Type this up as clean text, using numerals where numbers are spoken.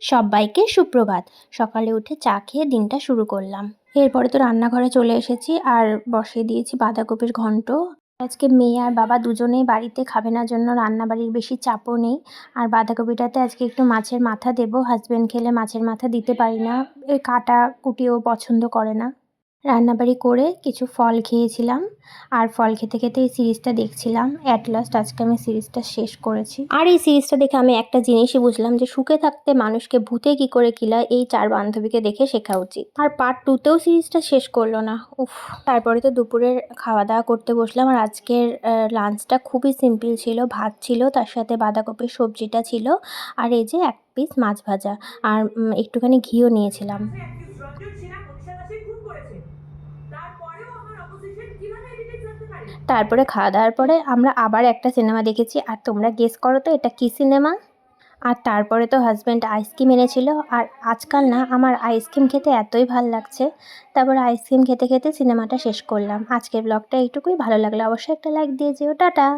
সবাইকে সুপ্রভাত। সকালে উঠে চা খেয়ে দিনটা শুরু করলাম। এরপরে তো রান্নাঘরে চলে এসেছি আর বসিয়ে দিয়েছি বাঁধাকপির ঘন্ট। আজকে মেয়ে আর বাবা দুজনেই বাড়িতে খাবে না জন্য রান্নাবাড়ির বেশি চাপও নেই। আর বাঁধাকপিটাতে আজকে একটু মাছের মাথা দেবো। হাজবেন্ড খেলে মাছের মাথা দিতে পারি না, এই কাটা কুটিও পছন্দ করে না। রান্নাবাড়ি করে কিছু ফল খেয়েছিলাম আর ফল খেতে খেতে এই সিরিজটা দেখছিলাম। অ্যাট লাস্ট আজকে আমি সিরিজটা শেষ করেছি। আর এই সিরিজটা দেখে আমি একটা জিনিসই বুঝলাম যে সুখে থাকতে মানুষকে ভূতে কি করে কিলায় এই 4 বান্ধবীকে দেখে শেখা উচিত। আর পার্ট 2তেও সিরিজটা শেষ করলো না। উফ। তারপরে তো দুপুরের খাওয়া দাওয়া করতে বসলাম। আর আজকের লাঞ্চটা খুবই সিম্পল ছিল। ভাত ছিল, তার সাথে বাঁধাকপির সবজিটা ছিল, আর এই যে 1 পিস মাছ ভাজা, আর একটুখানি ঘিও নিয়েছিলাম। তারপরে খাওয়া দাওয়ার পরে আমরা আবার একটা সিনেমা দেখেছি। আর তোমরা গেস করো তো এটা কী সিনেমা? আর তারপরে তো হাজব্যান্ড আইসক্রিম এনেছিল। আর আজকাল না আমার আইসক্রিম খেতে এতই ভাল লাগছে। তারপরে আইসক্রিম খেতে খেতে সিনেমাটা শেষ করলাম। আজকের ব্লগটা এইটুকুই। ভালো লাগলে অবশ্যই একটা লাইক দিয়ে যেও। টাটা।